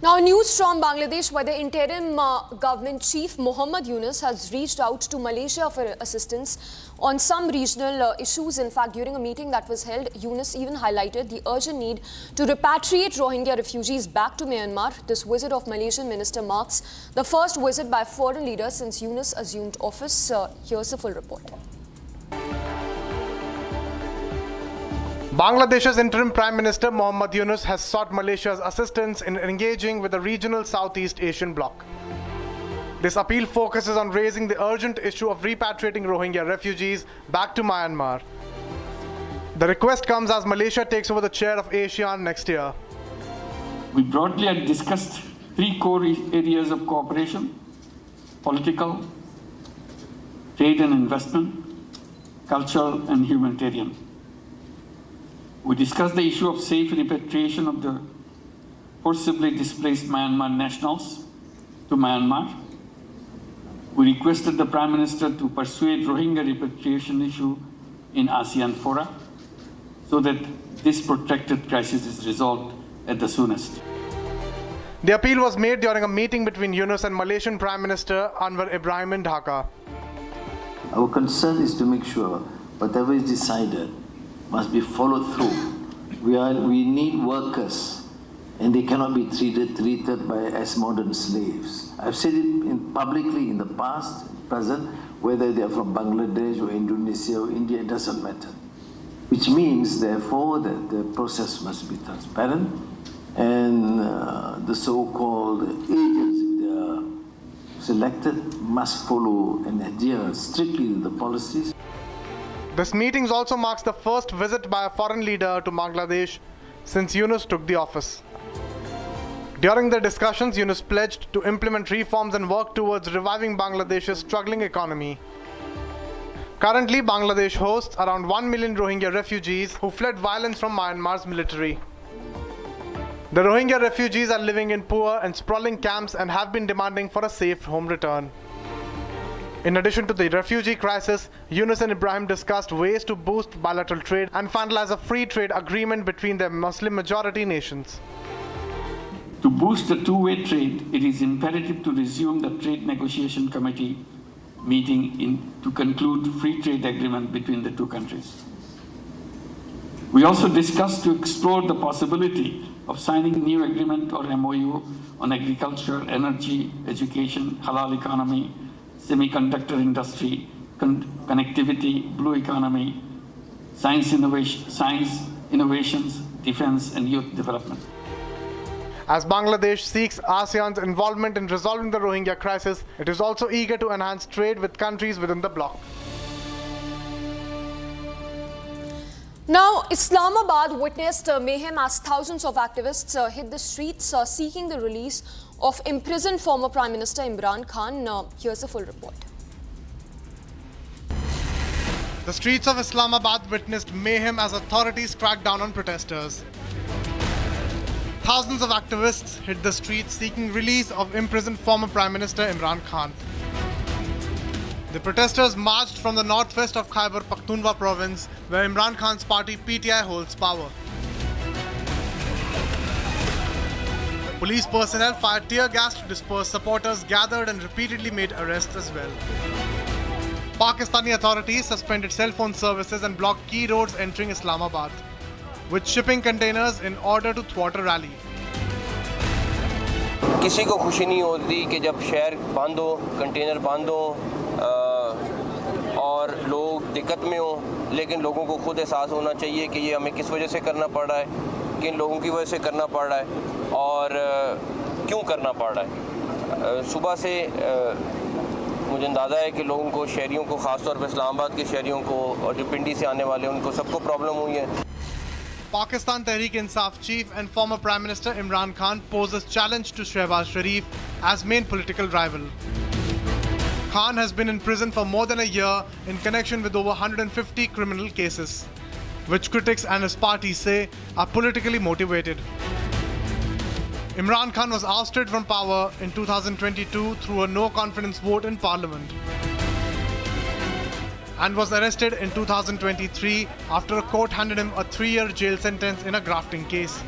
Now, news from Bangladesh, where the interim government chief Mohammad Yunus has reached out to Malaysia for assistance on some regional issues. In fact, during a meeting that was held, Yunus even highlighted the urgent need to repatriate Rohingya refugees back to Myanmar. This visit of Malaysian minister marks the first visit by a foreign leader since Yunus assumed office. Here's the full report. Bangladesh's interim Prime Minister Mohammad Yunus has sought Malaysia's assistance in engaging with the regional Southeast Asian bloc. This appeal focuses on raising the urgent issue of repatriating Rohingya refugees back to Myanmar. The request comes as Malaysia takes over the chair of ASEAN next year. We broadly had discussed three core areas of cooperation: political, trade and investment, cultural and humanitarian. We discussed the issue of safe repatriation of the forcibly displaced Myanmar nationals to Myanmar. We requested the Prime Minister to persuade Rohingya repatriation issue in ASEAN fora so that this protracted crisis is resolved at the soonest. The appeal was made during a meeting between Yunus and Malaysian Prime Minister Anwar Ibrahim in Dhaka. Our concern is to make sure whatever is decided must be followed through. We need workers, and they cannot be treated as modern slaves. I've said it publicly in the past, present, whether they are from Bangladesh or Indonesia or India, it doesn't matter. Which means, therefore, that the process must be transparent, and the so-called agents, if they are selected, must follow and adhere strictly to the policies. This meeting also marks the first visit by a foreign leader to Bangladesh since Yunus took the office. During the discussions, Yunus pledged to implement reforms and work towards reviving Bangladesh's struggling economy. Currently, Bangladesh hosts around 1 million Rohingya refugees who fled violence from Myanmar's military. The Rohingya refugees are living in poor and sprawling camps and have been demanding for a safe home return. In addition to the refugee crisis, Yunus and Ibrahim discussed ways to boost bilateral trade and finalize a free trade agreement between the Muslim-majority nations. To boost the two-way trade, it is imperative to resume the Trade Negotiation Committee meeting to conclude free trade agreement between the two countries. We also discussed to explore the possibility of signing new agreement or MOU on agriculture, energy, education, halal economy, semiconductor industry, connectivity, blue economy, science innovations, defense and youth development. As Bangladesh seeks ASEAN's involvement in resolving the Rohingya crisis, it is also eager to enhance trade with countries within the bloc. Now, Islamabad witnessed mayhem as thousands of activists hit the streets seeking the release of imprisoned former Prime Minister Imran Khan. Here's a full report. The streets of Islamabad witnessed mayhem as authorities cracked down on protesters. Thousands of activists hit the streets seeking release of imprisoned former Prime Minister Imran Khan. The protesters marched from the northwest of Khyber Pakhtunkhwa province, where Imran Khan's party PTI holds power. Police personnel fired tear gas to disperse supporters gathered and repeatedly made arrests as well. Pakistani authorities suspended cell phone services and blocked key roads entering Islamabad, with shipping containers in order to thwart a rally. किसी को खुशी नहीं होती कि जब शहर बंद हो, कंटेनर बंद हो और लोग दिक्कत में हो, लेकिन लोगों को खुद एहसास होना चाहिए कि ये हमें किस वजह से करना पड़ रहा है, किन लोगों की वजह से करना पड़ रहा है और क्यों करना पड़ रहा है। सुबह से मुझे अंदाज़ा है कि लोगों को, शहरियों को, ख़ासतौर पर इस्लामाबाद के शहरियों को और जो पिंडी से आने वाले उनको सबको प्रॉब्लम हुई है। Pakistan Tehreek-e-Insaf chief and former Prime Minister Imran Khan poses challenge to Shehbaz Sharif as main political rival. Khan has been in prison for more than a year in connection with over 150 criminal cases, which critics and his party say are politically motivated. Imran Khan was ousted from power in 2022 through a no-confidence vote in Parliament, and was arrested in 2023 after a court handed him a 3-year jail sentence in a grafting case.